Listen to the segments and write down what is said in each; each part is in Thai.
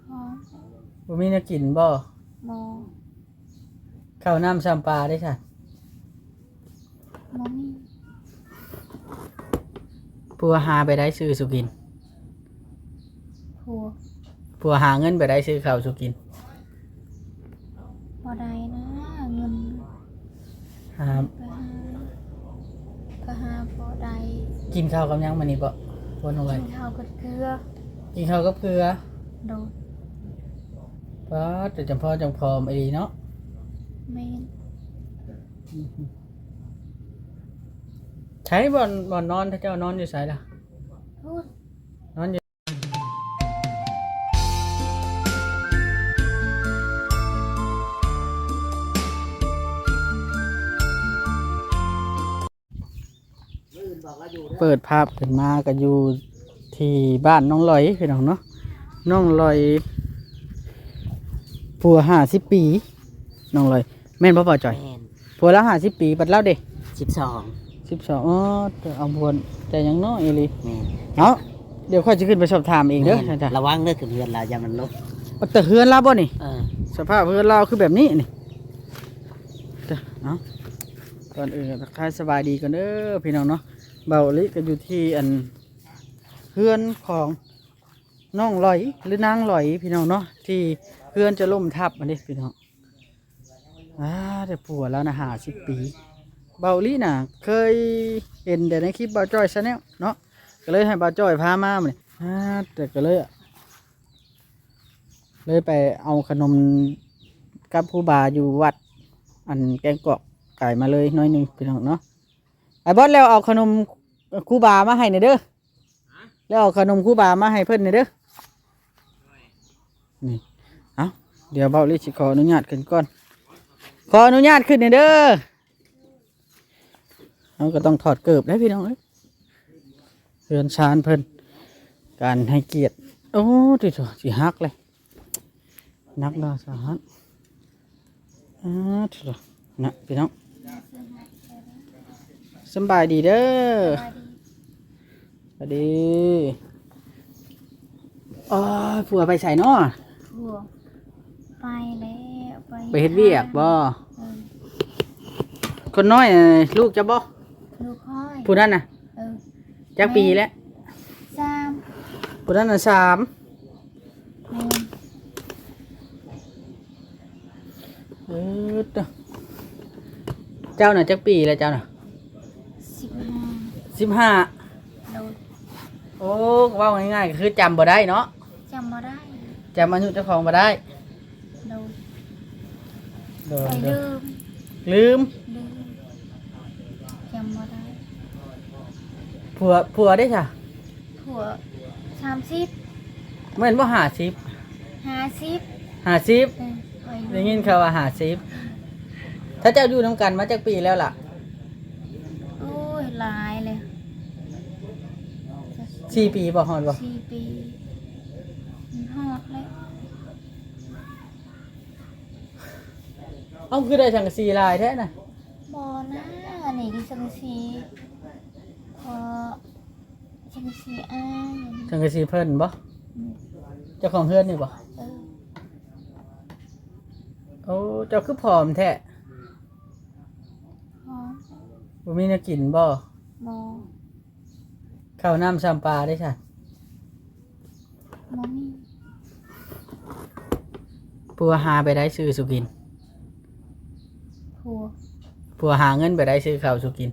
หอมบ่มีแนวกินบ่บ่ข้าวน้ำซ้ำปลาได้ค่ะบ่มีผัวหาไปได้ซื้อสุกินผัวผัวหาเงินไปได้ซื้อข้าวสุกินบ่ได้นะเงินหาก็หาบ่ได้กินข้าวกับหยังมื้อนี้บ่วนเอาไว้กินข้าวกับเกลือกินข้าวกับเกลือโดดป้าแต่จำพ่อจังพร้อมไอ้ดีเนาะแม่นใช้บ่อนนอนถ้าเจ้านอนอยู่ไสล่ะพูดนอนอยู่เปิดภาพขึ้นมาก็อยู่ที่บ้านน้องลอยพี่น้องเนาะน้องลอยผัว50 ปีน้องลอยแม่นบ่ป่าจ่อยผัวละ50 ปีบัดเล่าเด้12อ๋อเอาผัวใจยังน้อยอีหลีเนาะเดี๋ยวค่อยจะขึ้นไปสอบถามเองเด้อจ้ะระวังเด้อคือเฮือนเราอย่ามันลบแต่เฮือนเราบ่นี่สภาพเฮือนเราคือแบบนี้นี่จ้ะเนาะก่อนอื่นทักทายสบายดีกันเด้อพี่น้องเนาะเบาลิก็อยู่ที่อันเฮือนของน้องลอยหรือนางลอยพี่น้องเนาะที่เฮือนจะล่มทับอันนี้พี่น้องแต่ผัวแล้วนะ50 ปีเบาลิน่ะเคยเห็นแต่ในคลิปบ่าวจ้อยชาแนลเนาะก็เลยให้บ่าวจ้อยพามาเนี่ยแต่ก็เลยไปเอาขนมกับผู้บาอยู่วัดอันแกงกอกไก่มาเลยน้อยหนึ่งพี่น้องเนาะไอ้บอสแล้วเอาขนมครูบามาให้หน่อยเด้อแล้วเอาขนมครูบามาให้เพื่อนหน่อยเด้อนี่เอาเดี๋ยวเบาลิสิขออนุญาตขึ้นก่อนขออนุญาตขึ้นหน่อยเด้อเราก็ต้องถอดเกิบได้พี่น้องเอ้ยเรือนชานเพิ่นการให้เกียรติโอ้ติดสิฮักเลยนักดาสาหัสติดนะพี่น้องสบายดีเด้อสวัสดีผัวไปใส่เนาะผัวไปแล้วไปเฮ็ดเวียกบ่คนน้อยลูกจะบ่ลูกค่อยผู้นั้นน่ะจักปีแล้ว3ผู้นั้นน่ะ3เจ้าน่ะจักปีแล้วเจ้าน่ะ15โอ้ว่าง่ายๆก็คือจำบ่ได้เนาะจำบ่ได้จำอายุเจ้าของบ่ได้ลืมจำบ่ได้ผัวได้จ้ะผัว30เหมือนว่า50ได้ยินเขาว่า50ถ้าเจ้าอยู่นำกันมาจักปีแล้วล่ะโอ้ยหลายเลย4 ปีบ่ฮอดบ่4 ปีฮอดเลยเอาคือได้สังกะสีลายแท้น่ะบ่นะนี่ดิสังกะสีพอสังกะสีสังกะสีเพิ่นบ่เจ้าของเฮือนนี่บ่โอ้เจ้าคือผอมแท้บ่มีแนวกินบ่ข้าวน้ำซ้ำปลาได้ค่ะบ่มีผัวหาไปได้ซื้อสุกินผัวหาเงินไปได้ซื้อข้าวสุกิน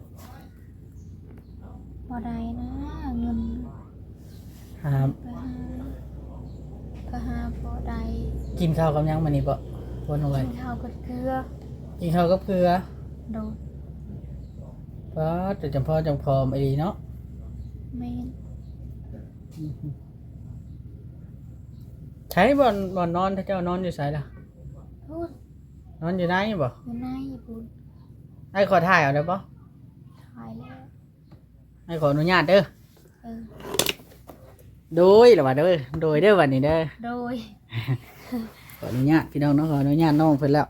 บ่ได้นะเงินก็หาบ่ได้กินข้าวกับหยังมื้อนี้บ่วนเอาไว้กินข้าวกับเกลือกินข้าวกับเกลือโดดป้าแต่จำพ่อจังพร้อมไอ้ดีเนาะแม่นใช้บ่อนนอนถ้าเจ้านอนอยู่ไสล่ะพูดนอนอยู่ไหนบ่อยู่ในญี่ปุ่นให้ขอถ่ายเอาได้บ่ถ่ายแล้วให้ขออนุญาตเด้อโดยหรือว่าเด้อโดยเด้อวันนี้เด้อโดยขออนุญาตพี่น้องเนาะขออนุญาตน้องเพิ่นแล้ว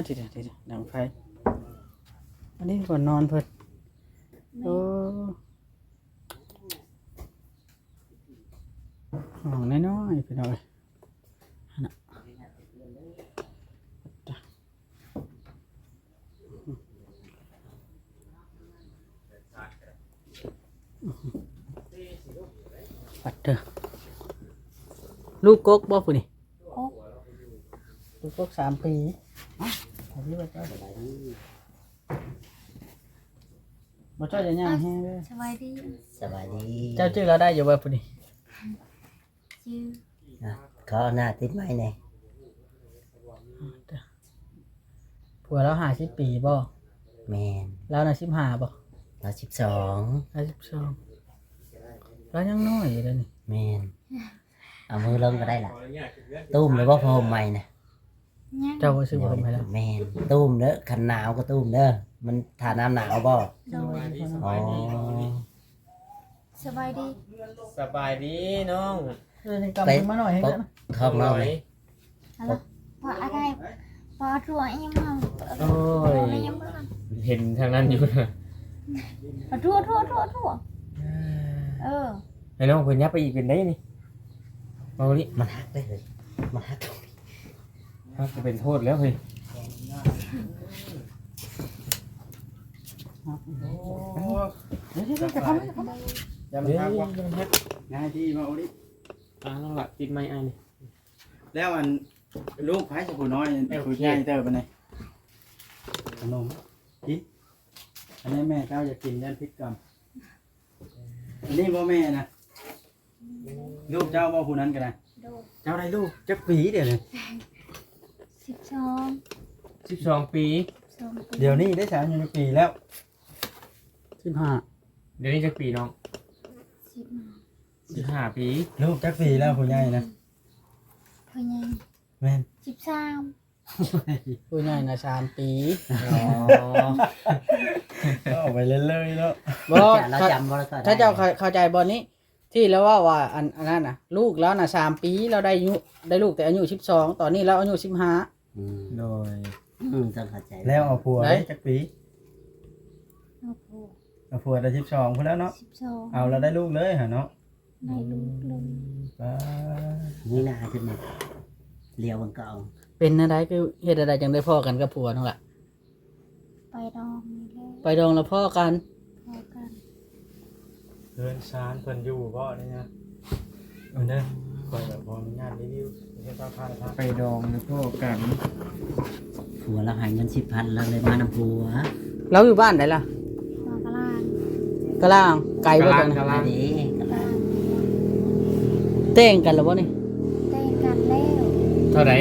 ทีดังไฟอันนี้ก่อนนอนเพิ่นโอ้ ห้องน้อยๆพี่น้องเอ้ยหั่นน่ะปัดเด้อลูกกกบ่ผู้นี่ โอ้ ลูกกก3 ปีเอาพี่ว่าเจ้าบ่เจ้าจะย่างแห้งเด้อ สบายดี สบายดี เจ้าชื่อเราได้อยู่บ่ผู้นี่ ชื่อ นะขอหน้าติดไม้หน่อย ผัวเรา50 ปีบ่ แมน เราน่ะ15บ่ เรา12 52เรายังน้อยอยู่เลยนี่ แมนเอามือลงก็ได้ล่ะตุ้มเลยว่าพอใหม่นะ ยัง เจ้าก็ซื้อบ่ลงให้แล้ว แมนตุ้มเด้อคันหนาวก็ตุ้มเด้อมันทาน้ำหนาวบ่ โดย อ๋อ สบายดี สบายดีน้อง กำลังมาหน่อยให้ ป ได้ ก นะ ท้องน้องเลย อะไรพออะไรพอถั่วยังมั่ง โอ้ย อะไรยังมั่ง เห็นทางนั้นอยู่นะ ถั่วไอ้น้องเพิ่นยับไปอีกเป็นได้นี่เอาดิ มันหักได้เลยมันหัก ถ้าจะเป็นโทษแล้วเฮ้ย เดี๋ยวจะทำให้เขาอย่ามา เฮ้ย ทำวะ ยังฮัก ง่ายดีมาเอาดิ น้องละติดไม้อันนี้ แล้วอันลูกไผ่สกุน้อยคุยง่ายเติบไปไหนขนมกินอันนี้แม่เจ้าจะกินยันพริกกำอันนี้พ่อแม่นะลูกเจ้าพ่อผู้นั้นกันนะ โดย เจ้าได้ลูกจักปีเดี๋ยวนี้ 12 12 ปี 2 ปี เดี๋ยวนี้ได้30 ปีแล้ว15 เดี๋ยวนี้จะปีน้อง 10 15 ปี ลูกจักปีแล้วผู้ใหญ่นะ พ่อใหญ่ แม่น 13 ผู้ใหญ่นะ3 ปี อ๋อ ก็ออกไปเรื่อยๆแล้ว เราจำบ่แล้วก็ได้ ถ้าเจ้าเข้าใจบอลนี้ ที่แล้วว่าอันนั้นน่ะ ลูกแล้วน่ะ3 ปีเราได้ลูกแต่อายุ12ตอนนี้เราอายุ15 อืม โดย ต้องเข้าใจ แล้วเอาผัวได้จักปี เอาผัว เอาผัวได้12พุ่นแล้วเนาะ 12 เอาเราได้ลูกเลยหะเนาะ ได้ลูกเลย ป้า นี่นาขึ้นมาเลี้ยวบังเก่า เป็นอะไรคือเฮ็ดอะไรจังได้พ่อกันกับผัวนั่นล่ะ ไปดองนี่แหละ ไปดองแล้วพ่อกัน พอกัน เดินชานเพิ่นอยู่บ่นี่นะเด้อคอยแบบบ่มีงานรีวิวเฮ็ดพาๆ ไปดองแล้วก็กัน ผัวเราหายเงิน10,000แล้วเลยมานำผัว เราอยู่บ้านไหนล่ะ มากะลาน กะล่างไกลบ่จัง กะ อั ลาง นนี้ก็ ลาน เต้งกันแล้วบ่นี่ เต้นกันแล้ว เท่าไหร่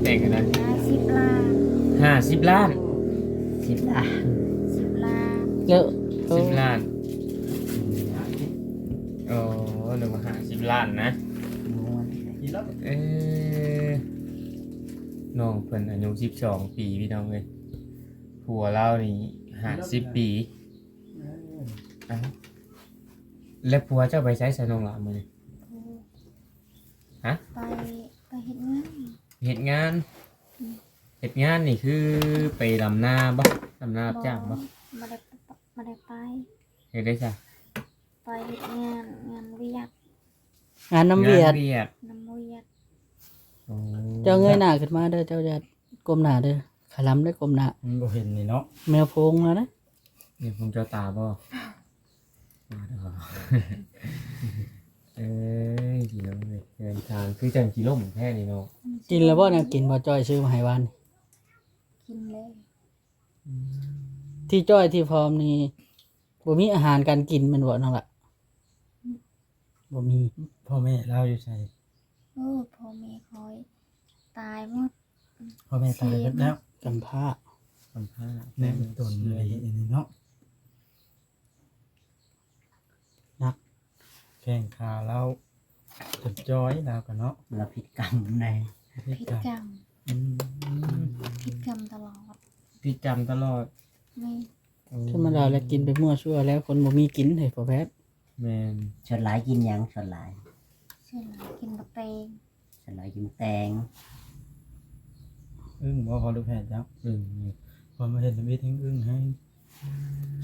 แต่งกันนั้น 50 ล้าน 50 ล้าน 10ล้าน 10 ล้าน เยอะ 10 ล้านโอ้หนึ่งมา50 ล้านนะ กินแล้ว เออน้องเพิ่นอายุ12 ปีพี่น้องเอ้ยผัวเรานี่50 ปีอ่ะแล้วผัวเจ้าไปใช้สนองหลามื้อนี้ ฮะ ไปเฮ็ดงาน เฮ็ดงานเฮ็ดงานนี่คือไปดำนาบ่ดำนารับจ้างบ่ บ่ได้ไป เฮ็ดได้จ้ะ ไปเฮ็ดงานเวียด งานน้ำเวียด งานเวียด น้ำเวียด โอ้ เจ้าเงยหน้าขึ้นมาเด้อเจ้าจะก้มหน้าเด้อขลำได้ก้มหน้า มันบ่เห็นนี่เนาะ แมวโพงแล้วนะ นี่ผมเจ้าตาบ่มาเด้อ เอ้ยพี่น้องเอ้ยเดินทางคือจังกิโลหมูแท้นี่เนาะ กินแล้วบ่เนี่ยกินบ่จ้อยซื้อมาให้วัน กินเลย ที่จ้อยที่พร้อมนี่บ่มีอาหารการกินแมันบ่นั่นล่ะบ่มี พ่อแม่เราอยู่ใส่ พ่อแม่คอยตายหมด พ่อแม่ตายไปแล้ว กำพร้า สัมภาษณ์ แม่มันตนเลยอันนี้เนาะแข่งขาเราจดจ้อยเรากันเนาะ เราผิดกรรมใน พิ พิษ การ กรรม อืม พิษกรรมตลอด พี่จำตลอด ไม่ โอ้ ธรรมดาแล้วกินไปมั่วซั่วแล้วคนบ่มีกินให้พ่อแพทย์ แม่น ชนหลายกินหยังชนหลาย เชื่อหลายกินกระเตง ชนหลายกินแตง อึ้งว่าพอลูกแพทย์เจ้า อืม พอมาเห็นมีทิ้งอึ้งให้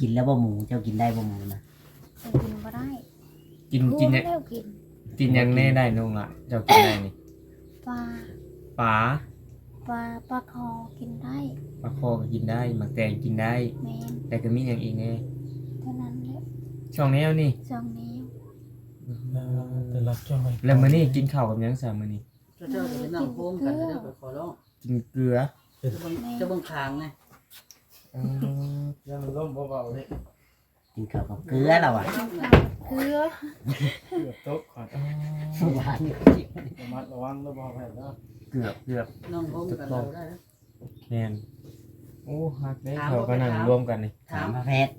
กินแล้วบ่หมูเจ้ากินได้บ่หมูนะ จะกินบ่ได้ กิน พู กิ ด นเนี่ย แล้วกิน กินหยังแน่ได้น้องล่ะเจ้ากินได้นี่ ปลา ปลา ปลาคอกินได้ ปลาคอก็กินได้หมักแตงกินได้ แมน แต่ก็มีอย่างอีกแน่ เท่านั้นแหละ ช่องแนวนี่ สองนิ้ว แต่ละจ้อย แล้วมื้อนี้กินข้าวกับหยังซะมื้อนี้ เจ้าจะไปนั่งโค้งกันเจ้าไปขอร้อง กินเกลือ จะบังคางไง เออ ยังล้มเบาๆเลย กินข้าวกับเกลือแล้วอ่ะ เกลือ เกือบตกก่อน หวาน ระมัดระวังแล้วบ่แผ่นแล้ว เกือบ นั่งโค้งกันเราได้นะ แม่นโอ้ฮักเด้เขาก็นั่งรวมกันนี่ ถามพระเพชร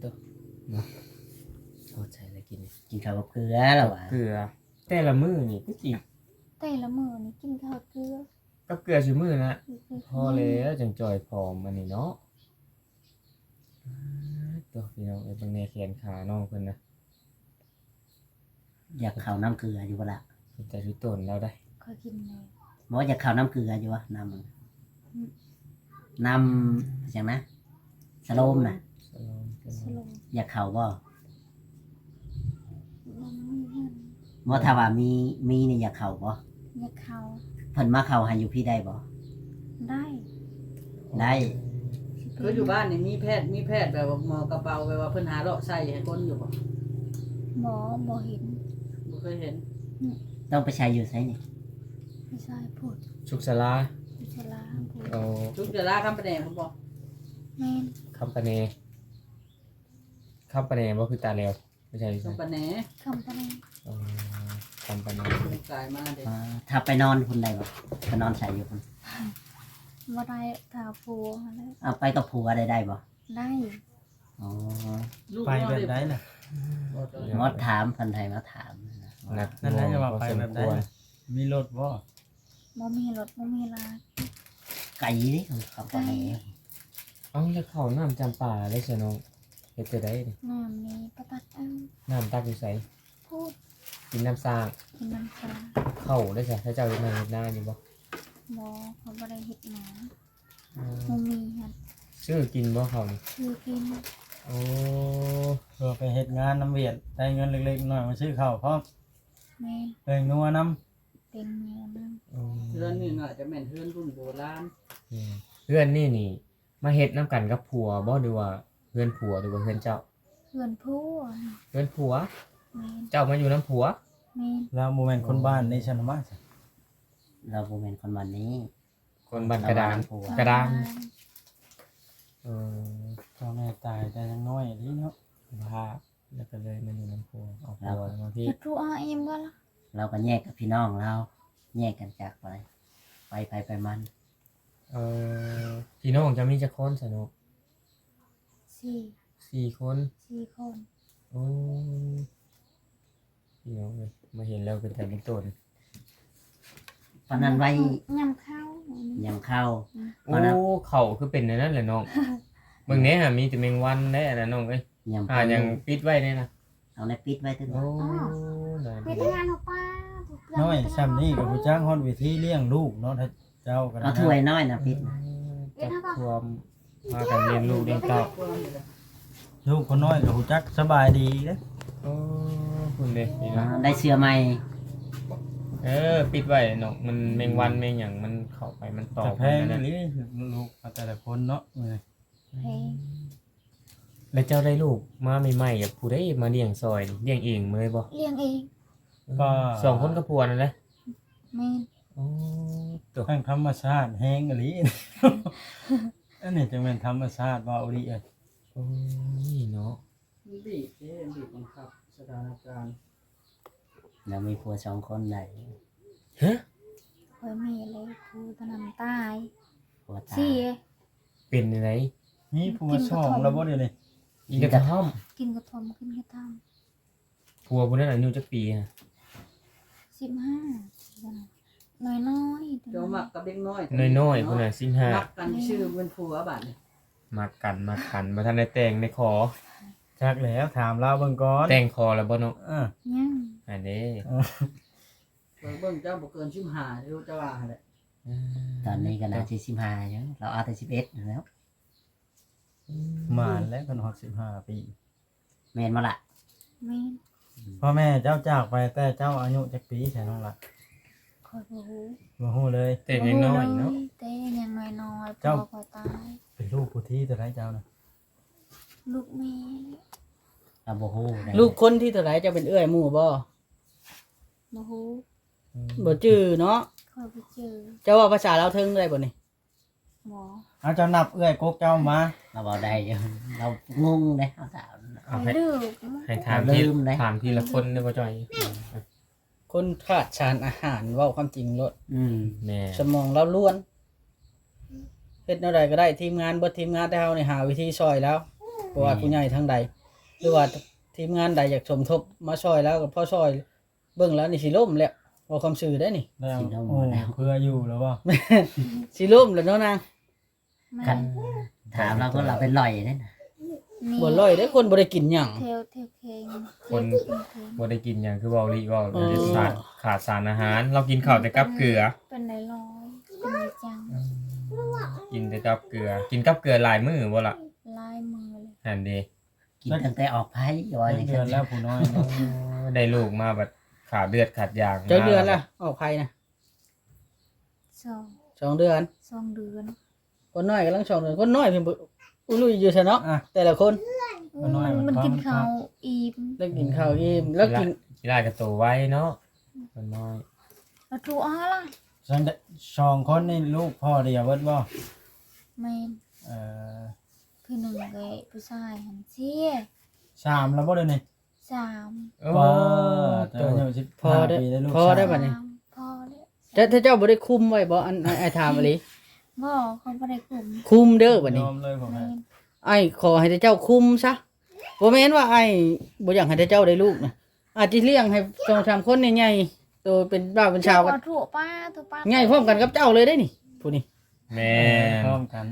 ตัวเนาะโอ้ใจเลยกิน กินข้าวกับเกลือแล้วอ่ะ เกลือแต่ละมื้อนี่ก็กิน แต่ละมื้อนี่กินข้าวเกลือ ก็เกลือซุมื้อนะ คือ พอแล้วจังจอยผอมอันนี้เนาะตัวพี่น้องเอ้ยเบิ่งแนแขนขาน้องเพิ่นนะ อยากข้าวน้ำเกลืออยู่บ่ล่ะ เป็นแต่ทุต้นเราได้ เคยกินเลย บ่อยากข้าวน้ำเกลืออยู่วะน้ำอย่างนะสโลมน่ะ สโลม สลง อยากข้าวบ่ มันมีเงิน บ่ถ้าว่ามีนี่อยากข้าวบ่ อยากเข้า เพิ่นมาข้าวให้อยู่พี่ได้บ่ ได้ ได้ คืออยู่บ้านนี่มีแพทย์แบบว่าหมอกระเป๋าแบบว่าเพิ่นหาเลาะใส่ให้คนอยู่บ่ หมอบ่เห็น บ่เคยเห็น ต้องไปใช้อยู่ไสนี่ ไม่ใช่พูด สุขสลา พิชลาพูด เอา ทุกจะลาคำแปลงผมบอก แม่น คำปะเนบ่คือตาแล้วไม่ใช่ ทุ ใช่ กปะแหน คำปะเน อ๋อคำปะเน ทุกกายมาเด็ก ถ้าไปนอนพุ่นได้บ่ไปนอนใส่อยู่พุ่น บ่ได้ถาฟูแล้ว เอาไปกับผัวได้บ่ ได้ อ๋อ ลูก ไปแบบไหนน่ะ มดถามเพิ่นให้มาถามนะ หนัก นั่นแหละจะว่าไป พอสม แบบไหน ควร น่ะมีรถบ่ บ่มีรถบ่มีลา ไก่นี่เขาก็ให้ เอ้าแล้วเขาน้ำจำป่าได้ใช่น้องเฮ็ดจะได้นี่ น้ำนี้ประตัดเอา น้ำตักอยู่ใส พูด กินน้ำสร้าง กินน้ำชา เข้าได้ใช่ถ้าเจ้าเฮ็ดนาเฮ็ดนาอยู่บ่ บ่เขาบ่ได้เฮ็ดหยังบ่มีหั่น ซื้อกินบ่เขานี่ คือกิน โอ้ เพื่อไปเฮ็ดงานน้ำเวียดได้เงินเล็กๆน้อยมาซื้อข้าวพร้อม แม่น เอ้ยนัวน้ เต็งแม่นำ อืม เรือนนี่น่าจะแม่นเรือนรุ่นโบราณ เพื่อนนี่มาเฮ็ดน้ำกันกับผัวบ่หรือว่าเพื่อนผัวหรือว่าเพื่อนเจ้า เพื่อนผู้ เพื่อนผัว แม่น เจ้ามาอยู่น้ำผัว แม่น ำแล้วโมเมนต์คนบ้านในชนมาจ้ะ เราบ่แม่นคนวันนี้ คนบ้านกระดาน ผัว กระดานเออ พ่อแม่ตายแต่ยังน้อยนี่เนาะ พาแล้วก็เลยมาอยู่น้ำผัวเอาผัวมาพี่ เฮ็ดรู้เอาเองบ่ล่ะ เราก็แยกกับพี่น้องเราแยกกันจากไปมัน เออพี่น้องจะมีจักคนสนุก 4 4 คน 4คน โอ้พี่น้องเลยมาเห็นแล้วเป็นแต่เป็นต้น ตอนนั้นไว้ ยำข้าว ยังเข้า โอ้เขาคือเป็นในนั้นแหละน้องเบิ่งเนี้ยมีแต่แมงวันได้อันนั้นน้องเอ้ย ยัง ยังปิดไว้เนี่ยนะ เอาในปิดไว้ถึง โอ้ได้ เป็นงานของป้า น้อยซ้ำนี่กับผู้จ้างฮอดวิธีเลี้ยงลูกเนาะถ้าเจ้ากัน เอาถ้วยน้อยนะปิดนะ จับความมากันเรียนลูกเรียนเต้า ลูกคนน้อยกับผู้จักสบายดีเด้อ โอ้คุณเด็กนี่นะ ได้เสื้อใหม่ ปิดไว้เนาะมันแมงวันแมงหยังมันเข้าไปมันตอ แต่ บ แพง นั่น นี่ลูกแต่ละคนเนาะ เพลง แล้วเจ้าได้ลูกมาใหม่ๆกับผู้ได้มาเลี้ยงซอยเลี้ยงเองมาเลยบ่ เลี้ยงเอง สองคนกับผัวนั่นแหละ แม่น โอ้ตัว ทั้งธรรมชาติแห้งอหลี อันนี้จะเป็นธรรมชาติว่าอหลีเอ้ย โอ้ยเนาะ บีบบีบบังคับสถานการณ์ เรามีผัว2 คนได้ ฮะ เคยมีเลยผู้ตะนำตาย ผัวตาย สี่ เป็นยังไง มีผัวช่องแล้วบ่เดี๋ยวนี้ อีกกระท่อม กินกระทอมกินกระท ผัวผู้นั้นอายุจักปีฮะ 15น้อยๆ เจ้ามักกับเด็กน้อย น้อยๆผู้นั้น15 มักกันชื่อเป็นผัวบาดนี่ มากันบ่ทันได้แต่งในคอ จักแล้วถามเราเบิ่งก่อน แต่งคอแล้วบ่เนาะ ยัง อันนี้ เบิ่งเจ้าบ่เกิน15ที่เจ้าว่าแหละ ตอนนี้ก็น่าจะ15อยู่เราเอาแต่11แล้ว หมานแล้วกันฮอด15 ปี แม่นบ่ล่ะ แม่น พ่อแม่เจ้าจากไปแต่เจ้าอายุจักปีใช่น้องละ คอยบ่ฮู้ บ่ฮู้เลย แต่ยังน้อยเนาะ แต่ยังน้อยๆพ่ เจ้า อก็ตาย เป็นลูกผู้ที่แต่ไรเจ้านะ ลูกแม่ เราบ่ฮู้ได้ ลูกคนที่เท่าไหร่จะเป็นเอื้อยหมู่บ่ บ่ฮู้ บ่จื้อเนาะ คอยบ่เจอ เจ้าว่าภาษาลาวเทิงได้บ่นี่ บ่ เอาเจ้านับเอื้อยกกเจ้ามา เราบ่ได้อยู่เรางงเด้เอาสาว เอา ไป ให้ ดื้อ ให้ถามที่ ลืมเลย ถามทีละคนได้บ่จอย คนขาดสารอาหารเว้าความจริงโลด แม่ สมองเราล้วนเฮ็ดแนวใดก็ได้ทีมงานเบิดทีมงานได้เฮานี่หาวิธีช่วยแล้วบ่ว่าผู้ใหญ่ทางใดหรือว่าทีมงานใดอยากสมทบมาช่วยแล้วก็พอช่วยเบิ่งแล้วนี่สิล่มแล้วบ่ความซื่อได้นี่ แล้วโอ้เพื่ออยู่แล้วบ่ สิล่มแล้วเนาะนาง แม่ กันถามเราก็เราเป็นลอยนั่นน่ะ นี่ บ่ร้อยเด้อคนบ่ได้กินหยัง เทวเคง คน เทวเคง บ่ได้กินหยังคือเว้าลิเว้า เออ ขาดสารอาหาร เรากินข้าวแต่กับเกลือ เป็นได้ร้อยเป็นได้จัง กินแต่กับเกลือ กินกับเกลือหลายมื้อบ่ล่ะ ลายมือเลย หั่นเด้ กินตั้งแต่ออกไผว่าอย่าง เดือน นั้น แล้วผู้น้อยเนาะ ได้ลูกมาแบบขาดเลือดขาดยาง เจ้าเดือนละออกไผนะ สอง 2 เดือน 2 เดือน คนน้อยกำลัง2 เดือนคนน้อยเพิ่นบ่อุ้ยลุยอยู่ซะเนาะ อ่ะ แต่ละคน มันน้อยมัน มันกิน ความ ข้าวอิ่ม เลิกกินข้าวอิ่มแล้วกิน กีฬากระโตไว้เนาะมันน้อย แล้วถูอ้อล่ะ ฉันได้สองคนนี่ลูกพ่อเดียวเบิดบ่ แม่น เอ่อ คือหนึ่งเลยผู้ชายหันเสีย สามแล้วบ่เด้นี่ สาม โอ้ ว้า โต เจ้าอายุ พอได้ 15ปีได้ลูก พอได้ สาม บัดนี้ สามพ่อเนี่ย แต่ถ้าเจ้าบ่ได้คุมไว้บ่อันไอ้ถามอะลิ บ่เขาบ่ได้กลุ่ม คุมเด้อบัดนี้ ยอมเลยผม แม่ ให้ น ไอ้ขอให้แต่เจ้าคุมซะบ่แม่นว่าไอ้บ่อยากให้แต่เจ้าได้ลูกนะอาจสิเลี้ยงให้2-3คนใหญ่ๆโตเป็นบ้าวเป็นชาวกัน ถั่วป้าถั่วป้า ใหญ่พร้อมกันกับเจ้าเลยได้นี่ผู้นี้ แม่ พร้อมกัน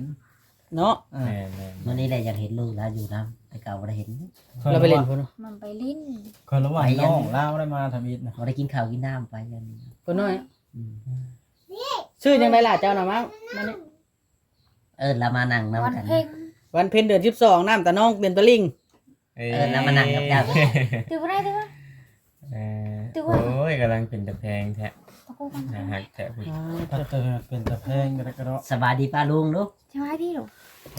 เนาะ อ่ะ แม่แม่ มื้อนี้ได้อยากเห็นลูกแล้วอยู่นํแต่เก่าบ่ได้เห็น เราไปเล่นพุ่นเนาะ มันไปลิ้น คนระหว่างน้องลาวได้มาทำอิฐนะ บ่ได้กินข้าวกินน้ำไปอันนี้ คนน้อย อืม ชื่อจังไดล่ะเจ้าน่ะมั้งมานี่ แล้วมานั่ง วัน นำกัน เพ็ง วันเพ็ญเดือน12น้ำตาน้องเดือนตะลิง แล้วมานั่งกับเจ้า ตือบ่ได้ตือบ่ เออ ตัว โอ้ยกำลังเป็นตะแพงแท้ ตะกูกัน หักแท้พุ่น ถ้าเจอเป็นตะแพงกระเดาะ สบายดีป้าลุงลูก ใช่ไหมพี่หรอ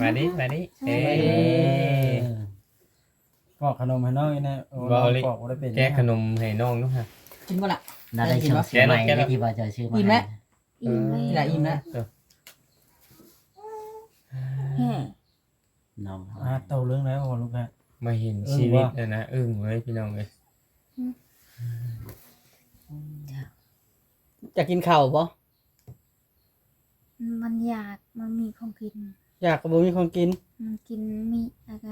มาดิมาดิเอ้ย ปอกขนมให้น้องอีแน่โอ้ บ่เอาลิ ปอกบ่ได้เป็น แก้ขนมให้น้องเนาะฮะ กินบ่ล่ะ น่าได้ชื่อใหม่ แกะแล้ว ที่ว่าจะชื่อมา อิ่มไหม อิ่มเลย นี่ล่ะอิ่มแล้ว แห่ น้อง อ่าเต่าเรื่องแล้วพอลูกฮะ มาเห็นชีวิตแล้วนะอึ้งเลยพี่น้องเลย จะกินข้าวบ่ มันอยากมันมีของกิน อยากก็บ่มีของกิน มันกินมีอะไร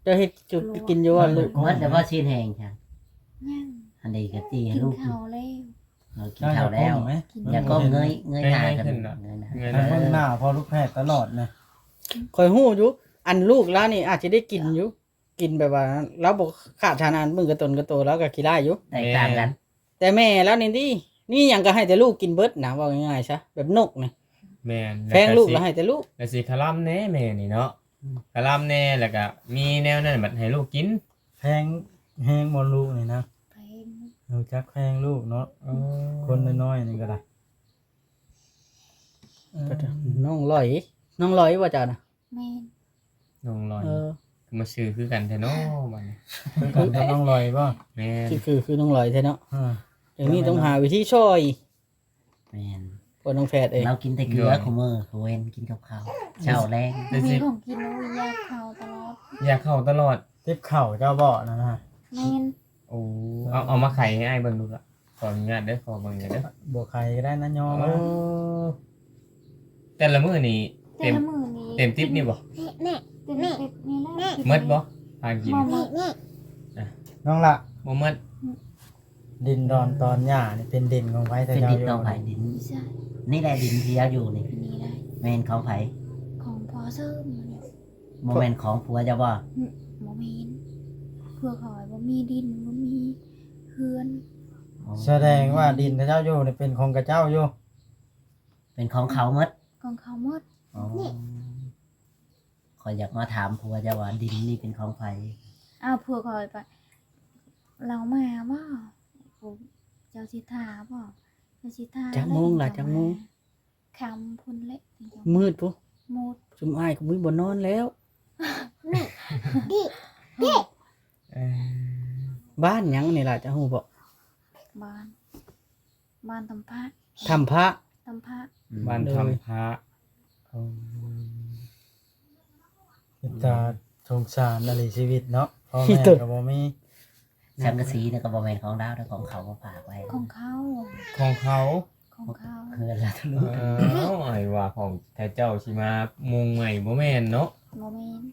จะเฮ็ดจุดกินอยู่ว่าลูก เมื่อแต่ว่าชิ้นแห้งจ้ะ ยัง อันนี้ก็ตีให้ กิน ลูก ข้าวแล้ว เรากินข้าวแล้ว ไหม อย่าก้มเงยเงยหน้ากันเงยหน้า เงิน ให้เบิ่งหน้าพอลูกแพทย์ตลอดนะ ข่อยฮู้อยู่อันลูกแล้วนี่อาจจะได้กินอยู่กินแบบว่าเราบ่ขาดทานอาหารมื้อกระตนกระโตแล้วก็ขี้ร้ายอยู่ แตกต่างกัน แต่แม่แล้วนี่นี่หยังก็ให้แต่ลูกกินเบิดนะว่าง่ายๆซะแบบนกนี่ แม่น แพงลูกแล้วให้แต่ลูก แล้วสิคาร่ำแน่แม่นี่เนาะคาร่ำแน่แล้วก็มีแนวนั้นบัดให้ลูกกิน แพงแห้งบนลูกนี่นะ เพลง รู้จักแพงลูกเนาะ อ๋อ คนน้อยๆนี่ก็ได้เออ น้องลอยว่าจ้านะ แม่น น้องลอย เออ มาซื้อคือกันแท้เนาะมัน คือกันกับน้องลอยป่ะ แม่น คือน้องลอยแท้เนาะ อ่า อย่างนี้ต้องหาวิธีช่วย แม่น คนน้องแฟดเอง เรากินแต่เกลือของมือเขาเว้นกินกับข้าวเช้าแรง มันมีของกินแล้วอยากข้าวตลอด อยากเข้าตลอด ทิปเข่าเจ้าเบาะนะนะ แม่น โอ้เอามาไข่ให้อ้ายเบิ่งดูละขออนุญาตเด้อขอเบิ่งหน่อยเด้อ บัวไข่ก็ได้นะยอ โอ้ มา แต่ละมื้อนี่ แต่ เต็ม ละมื้อนี้ เต็มติ๊บนี่บ่ เต็มนี่แหละ หมดบ่ทานกิน บ่หมด น้องละ บ่หมด ดินดอนตอนหญ้านี่เป็นดินของไผ่แต่ เป็น เจ้า ดิน อยู่ ของไผ่ดิน ไม่ใช่ นี่แหละดินที่เราอยู่นี่ อันนี้ได้ แม่นของไผ่ ของพอเสริมเนี่ย โมเมนของผัวเจ้าบ่ บ่มีเพื่อขอยบ่มีดินบ่มีเฮือน แสดงว่าดินที่เจ้าอยู่นี่เป็นของกระเจ้าอยู่ เป็นของเขาหมด ของเขาหมด อ๋อขอยอยากมาถามผัวเจ้าว่าดินนี่เป็นของไผ่ อ้าวเพื่อขอยไป เรามาบ่ผมเจ้าสิทาบ่เจ้าสิทา จักโมงล่ะจักโมง คำพุ่นเละจริง มืดปุ๊ หมด จุมอ้ายก็บ่บ่นอนแล้ว เออ บ้านหยังนี่ล่ะจะฮู้บ่ บ้านบ้านตำพะ ทำพระ ตำพะ บ้าน เลย ทำพระเอา เป็นตาสงสารอะไรชีวิตเนาะพ่อแม่ก็บ่มี สังกะสีเนี่ยก็บ่แม่นของดาวแต่ของเขาก็ฝากไว้ ของเขา ของเขา ของเขา เพื่อนละทะลุ ไอ้ว่าของแท้เจ้าสิมามุงใหม่บ่แม่นเนาะ โมเมนต์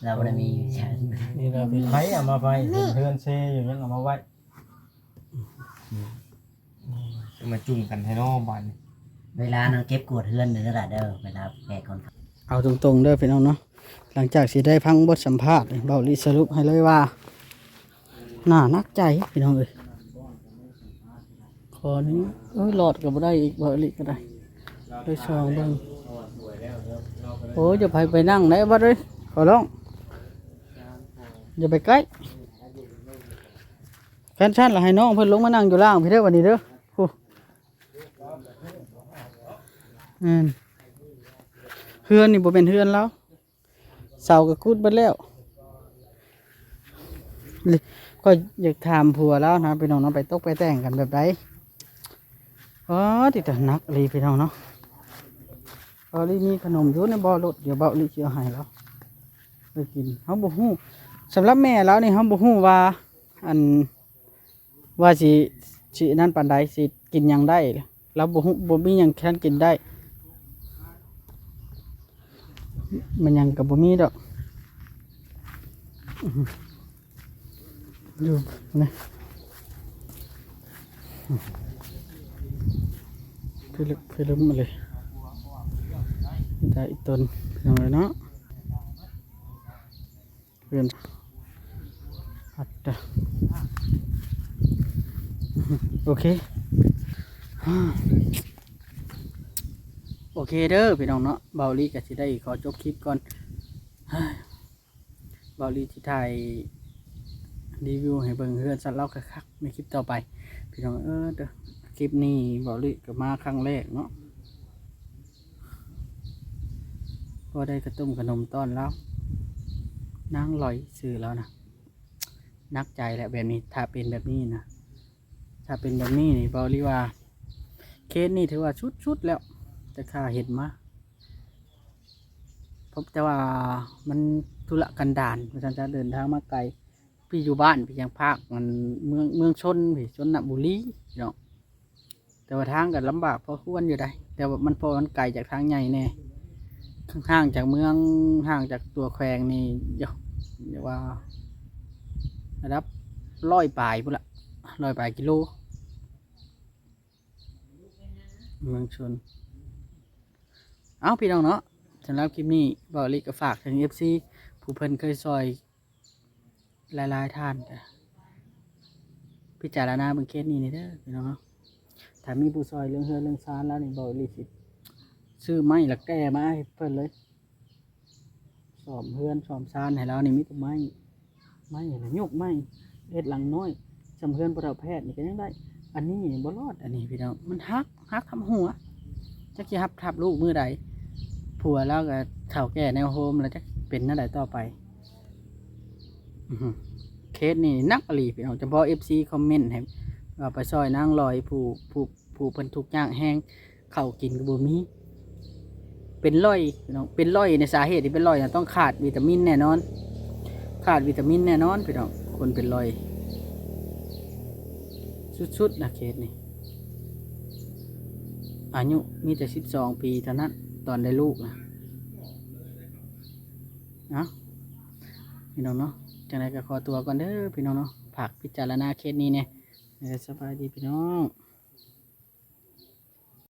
เราบ่ได้มีฉัน นี่เราเป็น ไผเอามาไปเห็นเพื่อนเซอยู่ยังเอามาไว้ จะมาจุ่มกันแท้เนอบัดน เวลานั้นเก็บกวดเฮือนเด้อล่ะเด้อเวลาแขกคนเขา เอาตรงๆเด้อพี่น้องเนาะหลังจากสิได้พังบทสัมภาษณ์เบาลีสรุปให้เลยว่าน่านักใจพี่น้องเอ้ยขอนี้หลอดก็บ่ได้อีกเบาลีก็ได้ไปช่องเบิ่งโอ้ยจะไปนั่งไหนบัดเลยขอร้องอย่าไปใกล้แฟนชั่นล่ะให้น้องเพิ่นลงมานั่งอยู่ล่างพี่เด้อวันนี้เด้อโอ้เฮือนนี่บ่เป็นเฮือนแล้วเสาก็กุดเบิดแล้วก็อยากถามผัวแล้วนะพี่น้องเนาะไปตกไปแต่งกันแบบใดอ๋อติดแต่หนักเลยพี่น้องเนาะเบาลีมีขนมอยู่ในบ่อรถเดี๋ยวเบาลีสิเอาให้แล้วไปกินเฮาบ่ฮู้สำหรับแม่แล้วนี่เฮาบ่ฮู้ว่าอันว่าสินั่นปานใดสิกินหยังได้แล้วบ่ฮู้บ่มีหยังแค่นกินได้มันหยังก็บ่มีดอกอยู่นะเพิ่มมาเลยได้อีกต้นอย่างไรเนาะเพื่อนอัดจ้ะโอเคโอเคเด้อพี่น้องเนาะเบาลีก็สิได้ขอจบคลิปก่อนเบาลีที่ถ่ายรีวิวให้เบิ่งเฮือนสัตว์เล่าคักๆในคลิปต่อไปพี่น้องเด้อคลิปนี้เบาลีก็มาครั้งแรกเนาะก็ได้กระตุ้มขนมต้อนแล้วนางลอยซื้อแล้วนะนักใจแหละแบบนี้ถ้าเป็นแบบนี้นะถ้าเป็นแบบนี้นี่เบาลีว่าเคสนี่ถือว่าชุดแล้วแต่ข้าเห็นมาเพราะแต่ว่ามันธุระกันดารเพราะฉะนั้นจะเดินทางมาไกลพี่อยู่บ้านพี่ยังภาคมันเมืองชนพี่ชนบุรีเนาะแต่ว่าทางก็ลำบากพอควรอยู่ได้แต่ว่ามันพอมันไกลจากทางใหญ่แน่ห่างจากเมืองห่างจากตัวแควงนี่เดี๋ยวว่าระดับ100 ปลายพุ่นละ100 ปลายกิโลเมืองชนเอาพี่น้องเนาะสำหรับคลิปนี้เบาลีก็ฝากถึง FC ผู้เพิ่นเคยซอยหลายๆท่านพิจารณาเบิ่งเคสนี้นี่เด้อพี่น้องเนาะถ้ามีผู้ซอยเรื่องเฮือเรื่องซานแล้วนี่เบาลีสิซื้อไม้ละแก้มาให้เพิ่นเลยซ่อมเฮือนซ่อมซานให้เรานี่มีแต่ไม้น่ะยกไม้เฮ็ดหลังน้อยสำเฮือนบ่เฒ่าแพทย์นี่ก็ยังได้อันนี้บ่รอดอันนี้พี่น้องมันฮักทำหัวจักสิฮับทับลูกมื้อใดผัวแล้วก็เฒ่าแก่แนวโฮมแล้วจักเป็นนั่นใดต่อไปเคสนี่นักอลีพี่น้องเฉพาะ FC คอมเมนต์ให้ว่าไปซอยนางลอยผู้เพิ่นทุกข์ยากแห้งข้าวกินก็บ่มีเป็นร้อยพี่น้องเป็นร้อยในสาเหตุที่เป็นร้อยน่ะต้องขาดวิตามินแน่นอนขาดวิตามินแน่นอนพี่น้องคนเป็นร้อยสุดๆนะเคสนี่อายุมีแต่12 ปีเท่านั้นตอนได้ลูกนะพี่น้องเนาะจังไรก็ขอตัวก่อนเด้อพี่น้องเนาะฝากพิจารณาเคสนี้เนี่ยสบายดีพี่น้อง